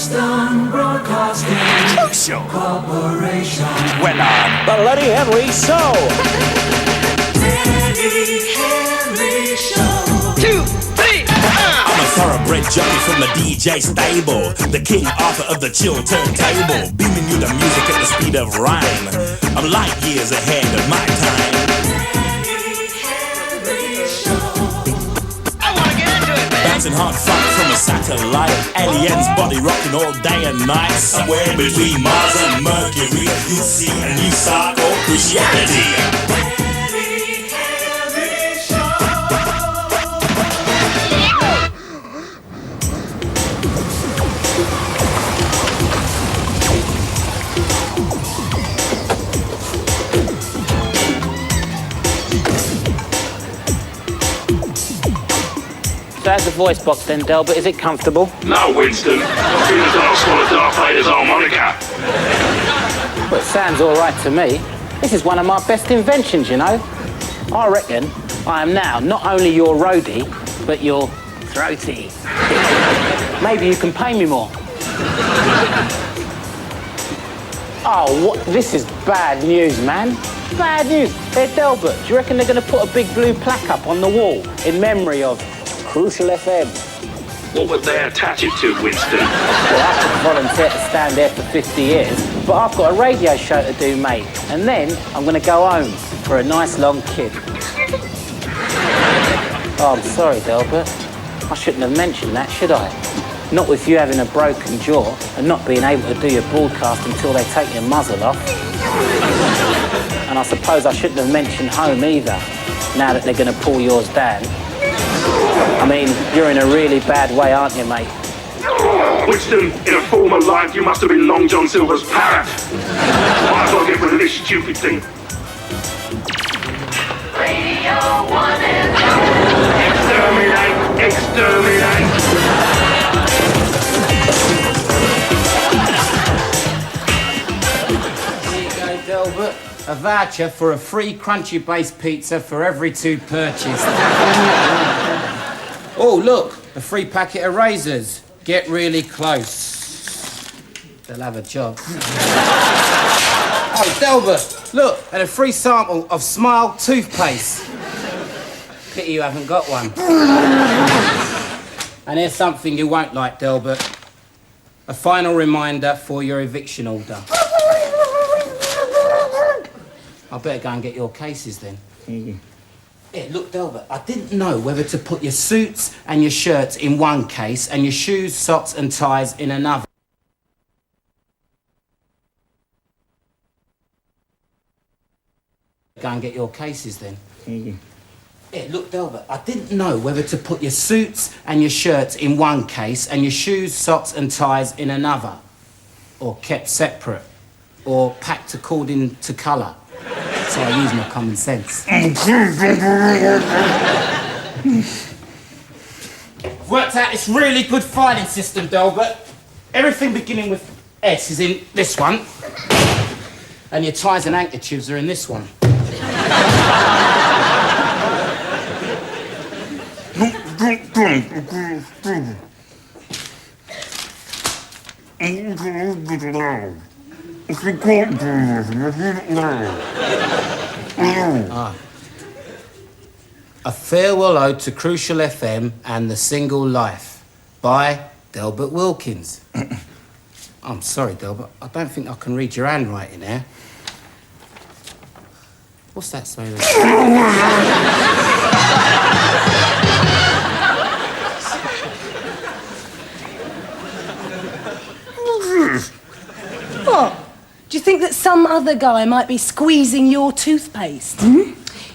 Boston Broadcasting Corporation. When on the Lenny Henry Show. Lenny Henry Show. 2, 3, I'm a thoroughbred jockey from the DJ stable, the King Arthur of the chill turntable, beaming you the music at the speed of rhyme. I'm light years ahead of my time. Bouncing hard funk from a satellite, aliens body rocking all day and night. Somewhere between Mars and Mercury, you see a new side called Christianity. So how's the voice box then, Delbert? Is it comfortable? No, Winston. I've been as I'll swallow Darth Vader's harmonica. Well, it sounds all right to me. This is one of my best inventions, you know. I reckon I am now not only your roadie, but your throaty. Maybe you can pay me more. Oh, what? This is bad news, man. Bad news. Hey, Delbert, do you reckon they're going to put a big blue plaque up on the wall in memory of Crucial FM? What would they attach it to, Winston? Well, I could volunteer to stand there for 50 years, but I've got a radio show to do, mate. And then I'm going to go home for a nice long kid. Oh, I'm sorry, Delbert. I shouldn't have mentioned that, should I? Not with you having a broken jaw and not being able to do your broadcast until they take your muzzle off. And I suppose I shouldn't have mentioned home either, now that they're going to pull yours down. I mean, you're in a really bad way, aren't you, mate? Winston, in a former life, you must have been Long John Silver's parrot. Might as well get rid of this stupid thing. Radio 1 and Exterminate! Exterminate! Here you go, Delbert. A voucher for a free crunchy-based pizza for every 2 purchased. Oh, look, a free packet of razors. Get really close. They'll have a job. Oh, Delbert, look, and a free sample of Smile toothpaste. Pity you haven't got one. And here's something you won't like, Delbert. A final reminder for your eviction order. I better go and get your cases then. Yeah, look, Delbert, I didn't know whether to put your suits and your shirts in one case and your shoes, socks and ties in another. Go and get your cases then. Yeah, look, Delbert, I didn't know whether to put your suits and your shirts in one case and your shoes, socks and ties in another. Or kept separate. Or packed according to colour. So I use my common sense. Worked out this really good filing system, Delbert. Everything beginning with S is in this one. And your ties and handkerchiefs are in this one. A farewell ode to Crucial FM and the Single Life by Delbert Wilkins. I'm sorry, Delbert. I don't think I can read your handwriting there. What's that say there? What? Do you think that some other guy might be squeezing your toothpaste?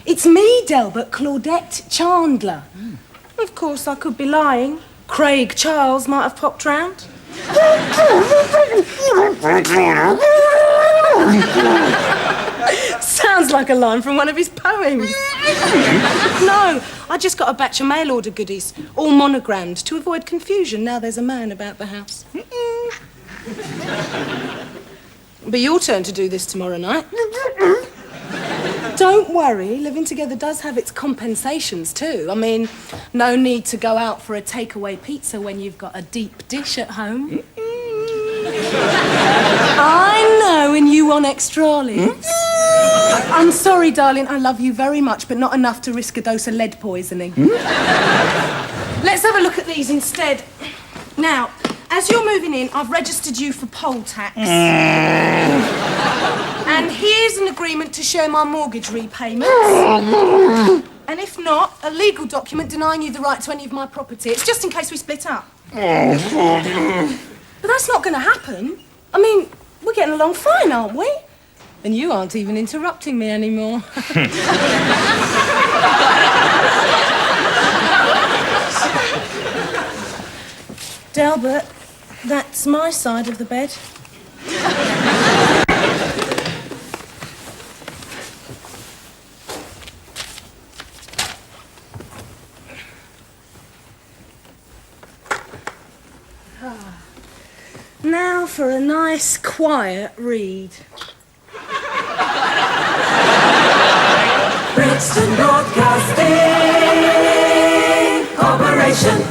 It's me, Delbert, Claudette Chandler. Of course, I could be lying. Craig Charles might have popped round. Sounds like a line from one of his poems. No, I just got a batch of mail order goodies, all monogrammed, to avoid confusion now there's a man about the house. But your turn to do this tomorrow night. Don't worry, living together does have its compensations too. I mean, no need to go out for a takeaway pizza when you've got a deep dish at home. I know, and you want extra olives. I'm sorry, darling, I love you very much, but not enough to risk a dose of lead poisoning. Let's have a look at these instead. Now, as you're moving in, I've registered you for poll tax. And here's an agreement to share my mortgage repayments. And if not, a legal document denying you the right to any of my property. It's just in case we split up. But that's not going to happen. I mean, we're getting along fine, aren't we? And you aren't even interrupting me anymore. Delbert, that's my side of the bed. Now for a nice, quiet read. Brixton Broadcasting Corporation.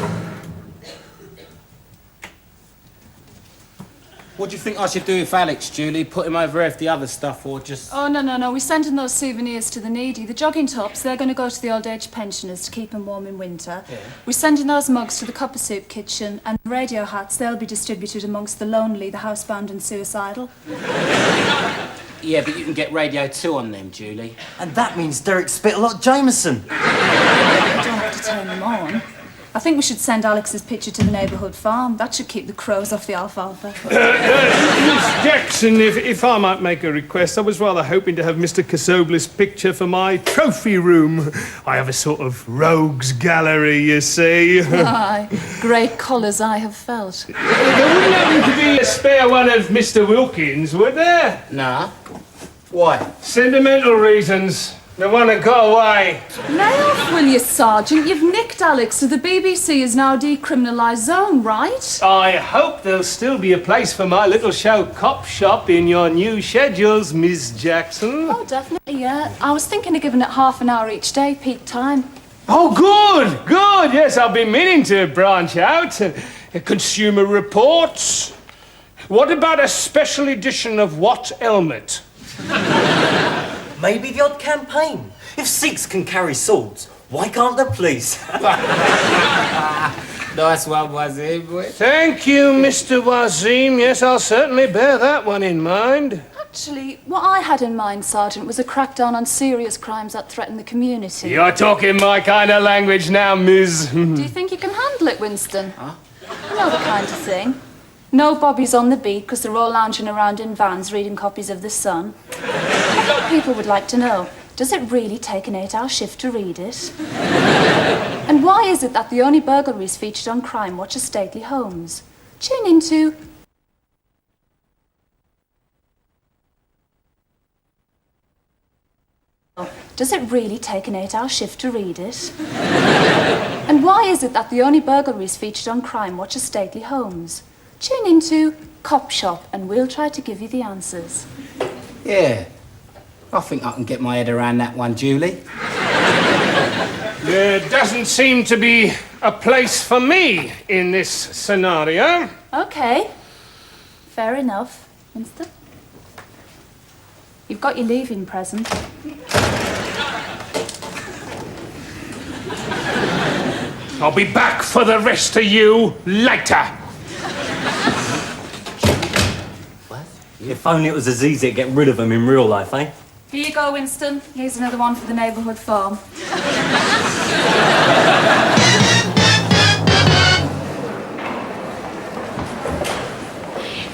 What do you think I should do with Alex, Julie? Put him over with the other stuff, or just... Oh, no. We're sending those souvenirs to the needy. The jogging tops, they're going to go to the old age pensioners to keep them warm in winter. Yeah. We're sending those mugs to the Copper Soup Kitchen, and radio hats, they'll be distributed amongst the lonely, the housebound and suicidal. Yeah, but you can get Radio 2 on them, Julie. And that means Derek spit a lot Jameson. You don't have to turn them on. I think we should send Alex's picture to the neighbourhood farm. That should keep the crows off the alfalfa. Miss Jackson, if I might make a request, I was rather hoping to have Mr. Casoblis' picture for my trophy room. I have a sort of rogues gallery, you see. Aye, great colours I have felt. There wouldn't happen to be a spare one of Mr. Wilkins, would there? Nah. Why? Sentimental reasons. The one that got away. Lay off, will you, Sergeant? You've nicked Alex, so the BBC is now a decriminalised zone, right? I hope there'll still be a place for my little show Cop Shop in your new schedules, Miss Jackson. Oh, definitely, yeah. I was thinking of giving it half an hour each day, peak time. Oh, good. Yes, I've been meaning to branch out. Consumer reports. What about a special edition of What Elmet? Maybe the odd campaign. If Sikhs can carry swords, why can't the police? Nice one, Wazim. Thank you, Mr. Wazim. Yes, I'll certainly bear that one in mind. Actually, what I had in mind, Sergeant, was a crackdown on serious crimes that threaten the community. You're talking my kind of language now, Miss. Do you think you can handle it, Winston? Huh? You know the kind of thing. No bobbies on the beat because they're all lounging around in vans reading copies of The Sun. I think people would like to know, does it really take an 8-hour shift to read it? And why is it that the only burglaries featured on Crime Watch are stately homes? Tune into... Does it really take an 8-hour shift to read it? And why is it that the only burglaries featured on Crime Watch are stately homes? Tune into Cop Shop and we'll try to give you the answers. Yeah. I think I can get my head around that one, Julie. There doesn't seem to be a place for me in this scenario. OK. Fair enough. Winston? You've got your leaving present. I'll be back for the rest of you later. What? If only it was as easy to get rid of them in real life, eh? Here you go, Winston. Here's another one for the neighbourhood farm.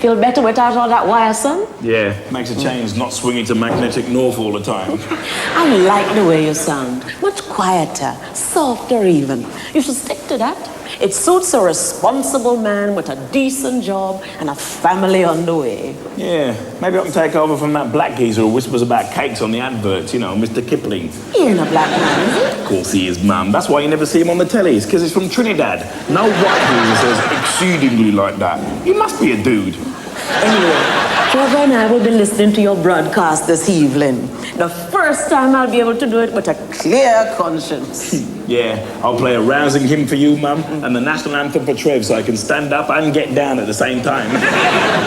Feel better without all that wire, son? Yeah, makes a change not swinging to magnetic north all the time. I like the way you sound. Much quieter, softer even. You should stick to that. It suits a responsible man with a decent job and a family on the way. Yeah, maybe I can take over from that black geezer who whispers about cakes on the adverts, you know, Mr. Kipling. He ain't a black man, is he? Of course he is, Mum. That's why you never see him on the tellies, because he's from Trinidad. No white geezer says exceedingly like that. He must be a dude. Anyway, Trevor and I will be listening to your broadcast this evening. The first time I'll be able to do it with a clear conscience. Yeah, I'll play a rousing hymn for you, Mum, and the national anthem for Trev so I can stand up and get down at the same time.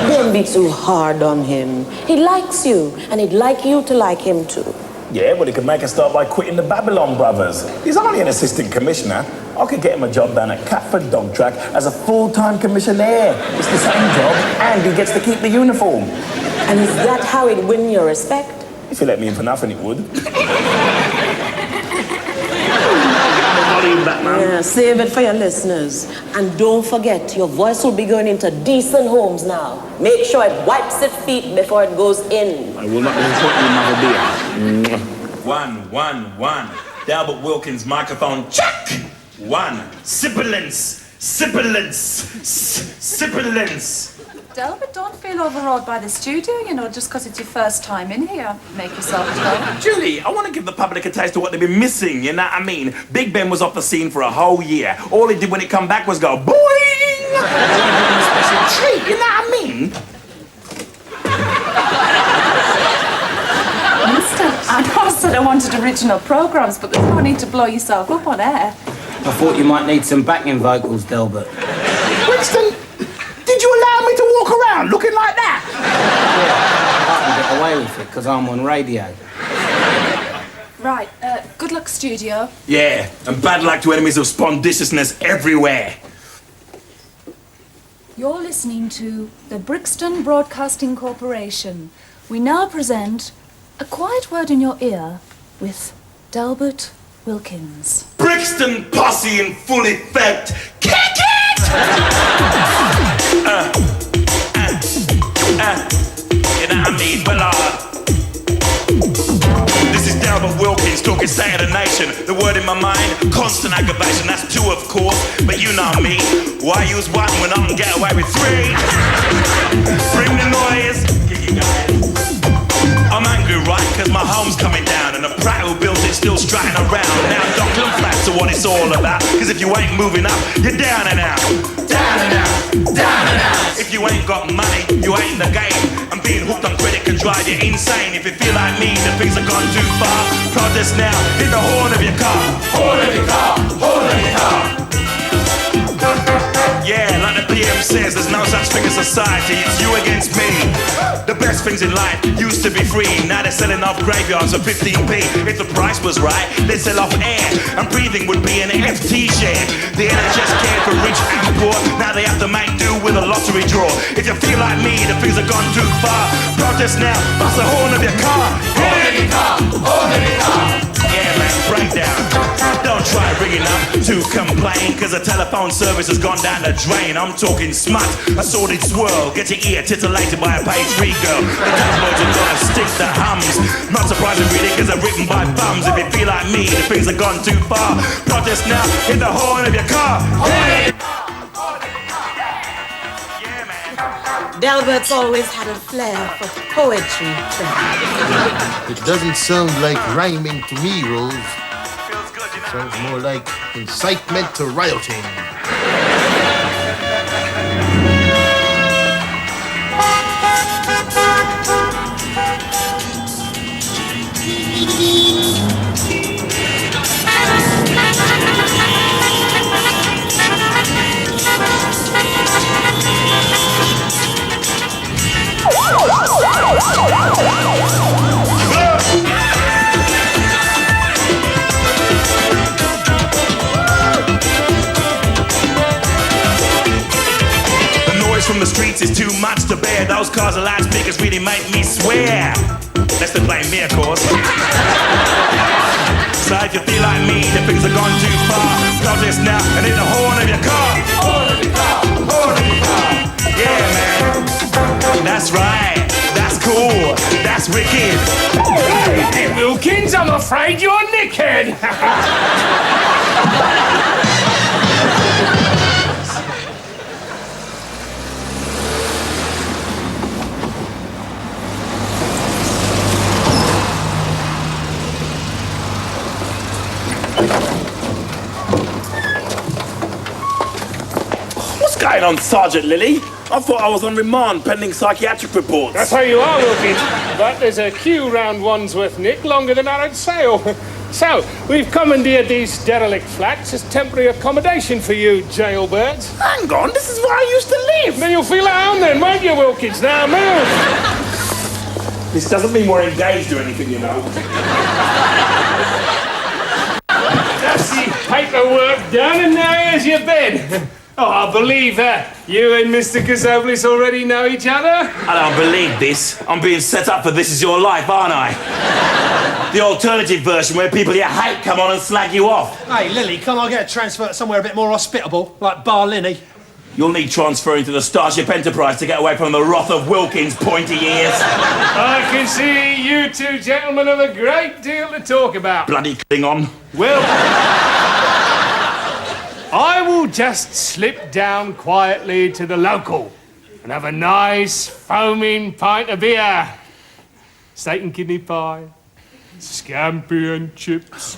Don't be too hard on him. He likes you, and he'd like you to like him too. Yeah, but he could make a start by quitting the Babylon Brothers. He's only an assistant commissioner. I could get him a job down at Catford Dog Track as a full-time commissionaire. It's the same job, and he gets to keep the uniform. And is that how he'd win your respect? If you let me in for nothing, it would. Yeah, save it for your listeners. And don't forget, your voice will be going into decent homes now. Make sure it wipes its feet before it goes in. I will not disappoint you, Mother dear. 1. Delbert Wilkins, microphone, check! 1. Sibilance. Delbert, don't feel overawed by the studio, you know, just because it's your first time in here. Make yourself at home. Julie, I want to give the public a taste of what they've been missing, you know what I mean? Big Ben was off the scene for a whole year. All he did when he come back was go boing! Special treat, you know what I mean? Mister, I know said I wanted original programmes, but there's no need to blow yourself up on air. I thought you might need some backing vocals, Delbert. Winston, did you allow me to walk around looking like that? I can get away with it because I'm on radio. Right, good luck, studio. Yeah, and bad luck to enemies of spondiciousness everywhere. You're listening to the Brixton Broadcasting Corporation. We now present A Quiet Word in Your Ear with Delbert Wilkins. Brixton posse in full effect. Kick it! You know what I mean? Well, this is Delbert Wilkins talking state of the nation. The word in my mind, constant aggravation. That's 2, of course, but you know me. Why use 1 when I can get away with 3? Bring the noise. I'm angry, right? Cause my home's coming down and the prat who built it still strutting around. Now Dockland Flats are what it's all about. Cause if you ain't moving up, you're down and out. Down and out, down and out. If you ain't got money, you ain't in the game. And being hooked on credit can drive you insane. If you feel like me, the things have gone too far. Protest now, hit the horn of your car. Horn of your car, horn of your car. Yeah, like the PM says, there's no such thing as society, it's you against me. The best things in life used to be free, now they're selling off graveyards for 15p. If the price was right, they'd sell off air, and breathing would be an FT share. The NHS cared for rich and poor, now they have to make do with a lottery draw. If you feel like me, the things have gone too far. Protest now, bust the horn of your car. Horn of your car, horn of your car. Yeah, man, break down. Don't try ringing up to complain, cause the telephone service has gone down the drain. I'm talking smut, a sordid swirl. Get your ear titillated by a page 3 girl. The tabloids are gonna stick the hums. Not surprising really, cause they're written by bums. If you feel like me, the things have gone too far. Protest now, hit the horn of your car. Delbert's always had a flair for poetry. It doesn't sound like rhyming to me, Rose. Sounds more like incitement to rioting. From the streets is too much to bear. Those cars and loudspeakers really make me swear. Let's not blame me, of course. So if you feel like me, the things have gone too far. Protest now and hit the horn of your car. Horn of your car, horn of your car. Yeah, man. That's right. That's cool. That's wicked. Hey, Wilkins, I'm afraid you're a nickhead. lying on Sergeant Lilly. I thought I was on remand pending psychiatric reports. That's how you are, Wilkins. But there's a queue round Wandsworth, Nick, longer than I'd sail. So, we've commandeered these derelict flats as temporary accommodation for you jailbirds. Hang on, this is where I used to live. Then you'll feel at home then, won't you, Wilkins? Now move! This doesn't mean we're engaged or anything, you know. That's the paperwork done, and now here's your bed. Oh, I believe that. You and Mr. Casoblis already know each other? I don't believe this. I'm being set up for This Is Your Life, aren't I? The alternative version where people you hate come on and slag you off. Hey, Lily, can't I get a transfer somewhere a bit more hospitable, like Bar Lenny? You'll need transferring to the Starship Enterprise to get away from the wrath of Wilkins' pointy ears. I can see you two gentlemen have a great deal to talk about. Bloody Klingon. Well, I will just slip down quietly to the local and have a nice foaming pint of beer. Steak and kidney pie, scampi and chips.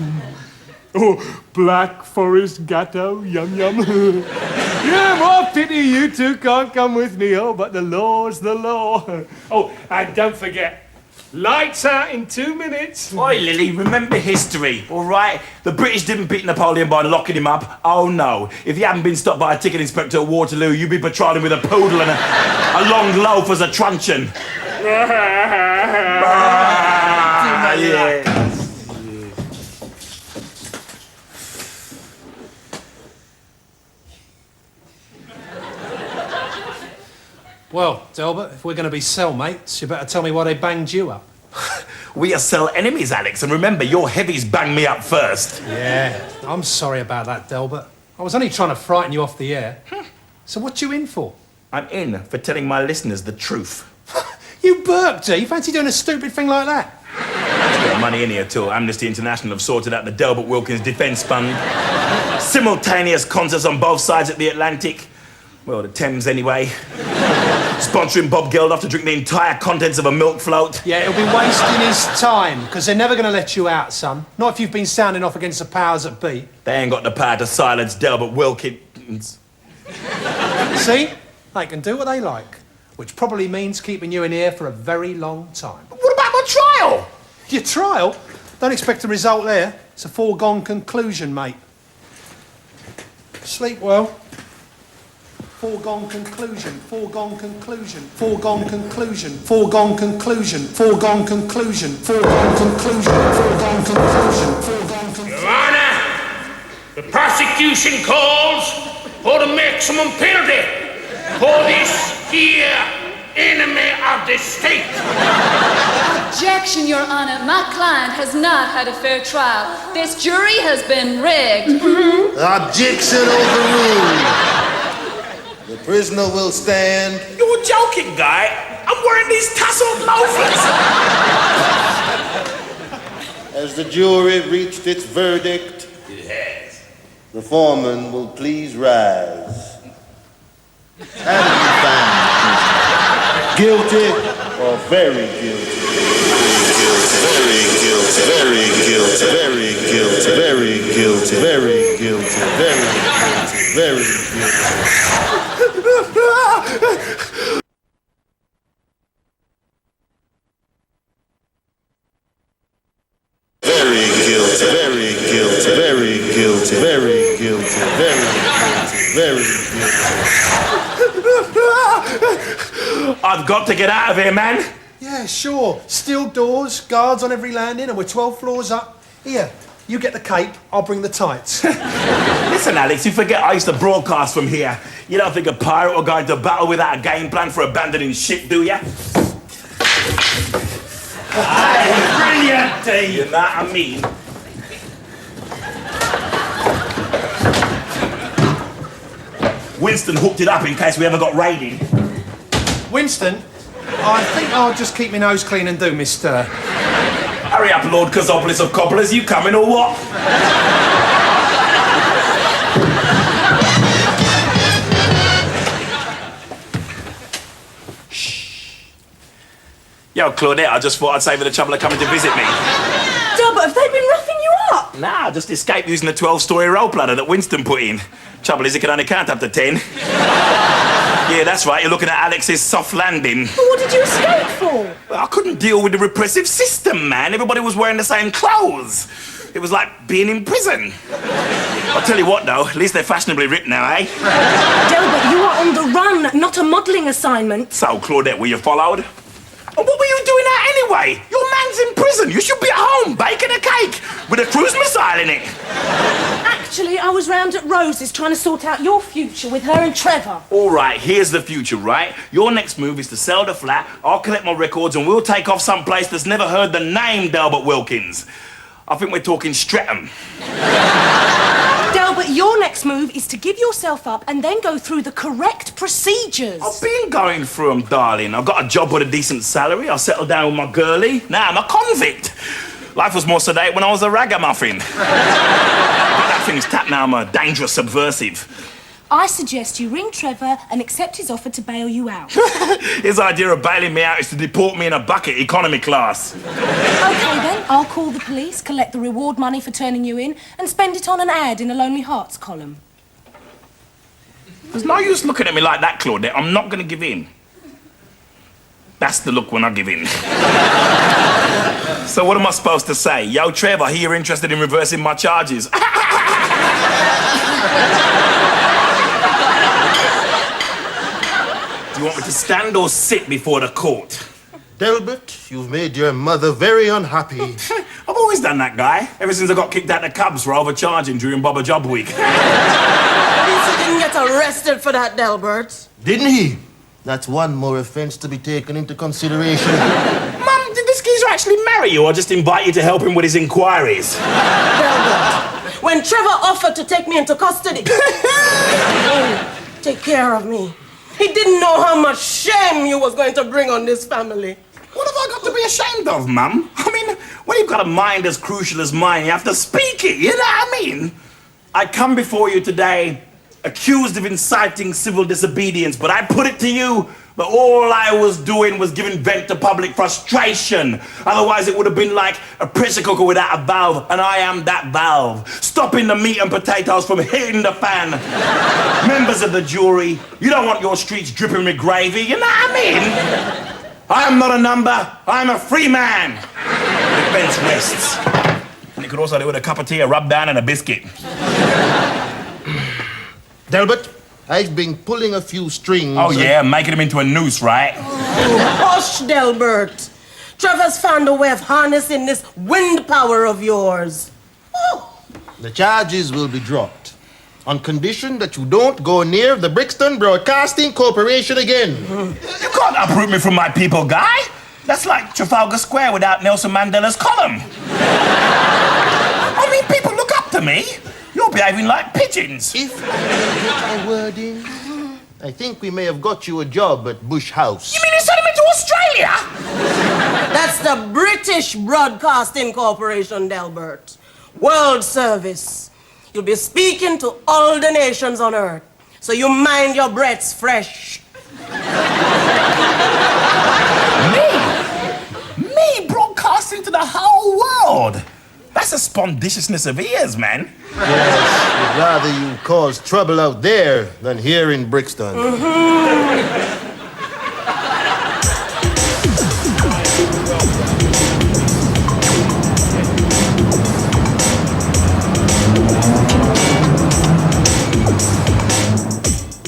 Oh, Black Forest Gatto, yum yum. Yeah, more pity you two can't come with me, oh, but the law's the law. Oh, and don't forget, lights out in 2 minutes. Oi, Lily, remember history, all right? The British didn't beat Napoleon by locking him up. Oh, no. If you hadn't been stopped by a ticket inspector at Waterloo, you'd be patrolling with a poodle and a long loaf as a truncheon. Yeah. Well, Delbert, if we're going to be cellmates, you better tell me why they banged you up. We are cell enemies, Alex, and remember, your heavies banged me up first. Yeah, I'm sorry about that, Delbert. I was only trying to frighten you off the air. So what you in for? I'm in for telling my listeners the truth. You burped, you fancy doing a stupid thing like that? There's got money in here till Amnesty International have sorted out the Delbert Wilkins Defence Fund. Simultaneous concerts on both sides of the Atlantic. Well, the Thames anyway. Sponsoring Bob Geldof to drink the entire contents of a milk float. Yeah, he'll be wasting his time, because they're never going to let you out, son. Not if you've been sounding off against the powers that be. They ain't got the power to silence Delbert Wilkins. See? They can do what they like, which probably means keeping you in here for a very long time. What about my trial? Your trial? Don't expect a result there. It's a foregone conclusion, mate. Sleep well. Foregone conclusion, foregone conclusion, foregone conclusion, foregone conclusion, foregone conclusion, foregone conclusion, foregone conclusion, foregone conclusion. Your Honor, the prosecution calls for the maximum penalty for this here enemy of the state. Objection, Your Honor. My client has not had a fair trial. This jury has been rigged. Objection overruled. The prisoner will stand. You're joking, guy. I'm wearing these tasseled loafers. As the jury reached its verdict, Yes. the foreman will please rise. And be found guilty or very guilty. Very guilty, very guilty, very guilty, very guilty, very guilty, very guilty, very guilty. Very guilty, very guilty, very guilty, very guilty, very guilty, very guilty. I've got to get out of here, man. Yeah, sure. Steel doors, guards on every landing, and we're 12 floors up. Here, you get the cape, I'll bring the tights. Listen, Alex, you forget I used to broadcast from here. You don't think a pirate will go into battle without a game plan for abandoning ship, do ya? Brilliant, D! You know what I mean? Winston hooked it up in case we ever got raided. Winston, I think I'll just keep my nose clean and do, Mr. Hurry up, Lord Casopoulos of Coppolas, you coming or what? Yo, Claudette, I just thought I'd save her the trouble of coming to visit me. Delbert, have they been roughing you what? Nah, just escaped using the 12-story rope ladder that Winston put in. Trouble is, he can only count up to 10. Yeah, that's right, you're looking at Alex's soft landing. But what did you escape for? Well, I couldn't deal with the repressive system, man. Everybody was wearing the same clothes. It was like being in prison. I'll tell you what, though, at least they're fashionably ripped now, eh? Delbert, you are on the run, not a modelling assignment. So, Claudette, were you followed? And what were you doing out anyway? Your man's in prison. You should be at home baking a cake with a cruise missile in it. Actually, I was round at Rose's trying to sort out your future with her and Trevor. All right, here's the future, right? Your next move is to sell the flat, I'll collect my records, and we'll take off someplace that's never heard the name Delbert Wilkins. I think we're talking Streatham. Delbert, your next move is to give yourself up and then go through the correct procedures. I've been going through them, darling. I've got a job with a decent salary. I settled down with my girlie. Now I'm a convict. Life was more sedate when I was a ragamuffin. But that thing's tapped now. I'm a dangerous subversive. I suggest you ring Trevor and accept his offer to bail you out. His idea of bailing me out is to deport me in a bucket economy class. OK, then. I'll call the police, collect the reward money for turning you in, and spend it on an ad in a Lonely Hearts column. There's no use looking at me like that, Claudette. I'm not going to give in. That's the look when I give in. So what am I supposed to say? Yo, Trev, I hear you're interested in reversing my charges. Do you want me to stand or sit before the court? Delbert, you've made your mother very unhappy. I've always done that, guy. Ever since I got kicked out of Cubs for overcharging during Bobber Job Week. He didn't get arrested for that, Delbert. Didn't he? That's one more offense to be taken into consideration. Mum, did this geezer actually marry you or just invite you to help him with his inquiries? Delbert, when Trevor offered to take me into custody, take care of me. He didn't know how much shame you was going to bring on this family. What have I got to be ashamed of, Mum? I mean, when you've got a mind as crucial as mine, you have to speak it, you know what I mean? I come before you today accused of inciting civil disobedience, but I put it to you that all I was doing was giving vent to public frustration. Otherwise, it would have been like a pressure cooker without a valve, and I am that valve, stopping the meat and potatoes from hitting the fan. Members of the jury, you don't want your streets dripping with gravy, you know what I mean? I am not a number, I am a free man. The bench rests. And you could also do with a cup of tea, a rub down, and a biscuit. Delbert, I've been pulling a few strings. Oh, yeah, making him into a noose, right? Oh, hush, Delbert. Trevor's found a way of harnessing this wind power of yours. Oh. The charges will be dropped on condition that you don't go near the Brixton Broadcasting Corporation again. You can't uproot me from my people, guy. That's like Trafalgar Square without Nelson Mandela's column. I mean, people look up to me. You're behaving like pigeons. If I may get a word in, I think we may have got you a job at Bush House. You mean you sent me to Australia? That's the British Broadcasting Corporation, Delbert. World service. You'll be speaking to all the nations on earth. So you mind your breaths fresh. Me broadcasting to the whole world? That's a spondiciousness of ears, man. Yes, I'd rather you cause trouble out there than here in Brixton.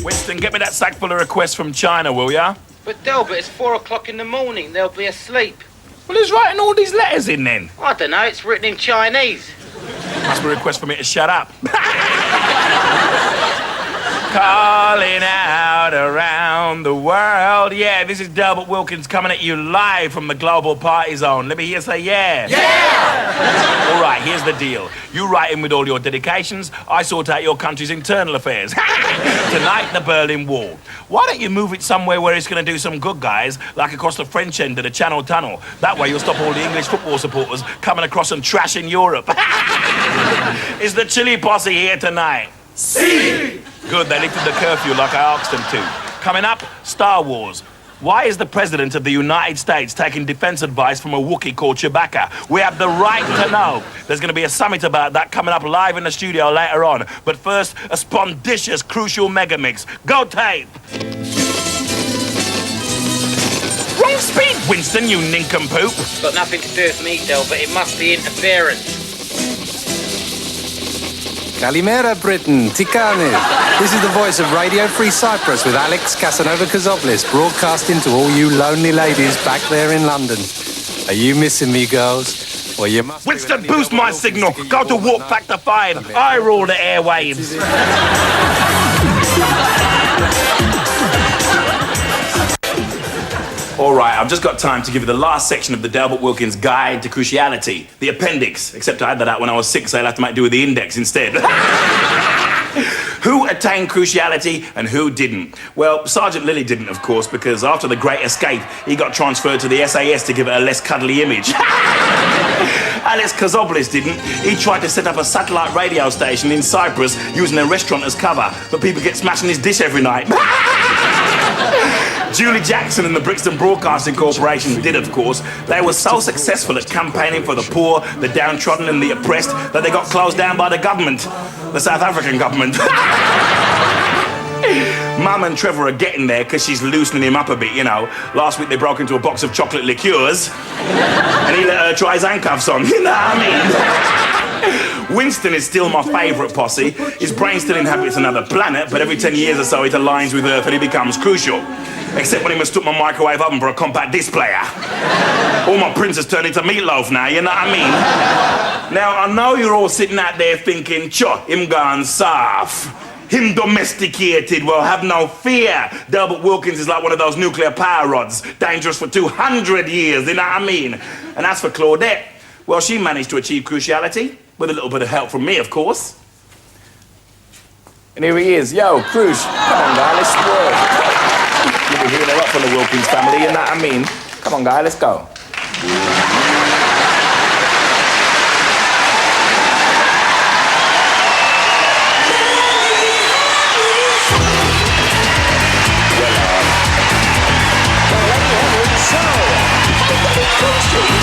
Winston, get me that sack full of requests from China, will ya? But Delbert, it's 4 o'clock in the morning. They'll be asleep. Well, who's writing all these letters in then? I don't know. It's written in Chinese. Must be a request for me to shut up. Calling out around the world. Yeah, this is Delbert Wilkins coming at you live from the Global Party Zone. Let me hear you say yeah. Yeah! All right, here's the deal. You write in with all your dedications, I sort out your country's internal affairs. Tonight, the Berlin Wall. Why don't you move it somewhere where it's going to do some good, guys, like across the French end of the Channel Tunnel. That way you'll stop all the English football supporters coming across and trashing Europe. Is the chili posse here tonight? See! Good, they lifted the curfew like I asked them to. Coming up, Star Wars. Why is the President of the United States taking defense advice from a Wookiee called Chewbacca? We have the right to know. There's going to be a summit about that coming up live in the studio later on. But first, a spondicious, crucial mega mix. Go tape! Wrong speed, Winston, you nincompoop. Got nothing to do with me, Delbert. It must be interference. Kalimera, Britain, Tikane. This is the voice of Radio Free Cyprus with Alex Casanova-Cazopoulos, broadcasting to all you lonely ladies back there in London. Are you missing me, girls? Well, you must. Winston, boost my signal. Go to warp factor 5. I rule the airwaves. All right, I've just got time to give you the last section of the Delbert Wilkins Guide to Cruciality, the appendix, except I had that out when I was 6, so I'll have to make do with the index instead. Who attained cruciality and who didn't? Well, Sergeant Lilly didn't, of course, because after the Great Escape, he got transferred to the SAS to give it a less cuddly image. Alex Cazopoulos didn't. He tried to set up a satellite radio station in Cyprus using a restaurant as cover, but people get smashing his dish every night. Julie Jackson and the Brixton Broadcasting Corporation did, of course. They were so successful at campaigning for the poor, the downtrodden and the oppressed that they got closed down by the government, the South African government. Mum and Trevor are getting there because she's loosening him up a bit, you know. Last week they broke into a box of chocolate liqueurs and he let her try his handcuffs on, you know what I mean? Winston is still my favourite posse. His brain still inhabits another planet, but every 10 years or so it aligns with Earth and he becomes crucial. Except when he mistook my microwave oven for a compact disc player. All my prints turned into meatloaf now, you know what I mean? Now, I know you're all sitting out there thinking, "Cho, him gone soft. Him domesticated, well, have no fear. Delbert Wilkins is like one of those nuclear power rods, dangerous for 200 years, you know what I mean? And as for Claudette, well, she managed to achieve cruciality, with a little bit of help from me, of course. And here he is. Yo, Cruce, come on, guy, let's work. You'll be hearing a lot from the Wilkins family, you know what I mean? Come on, guy, let's go. So, how many questions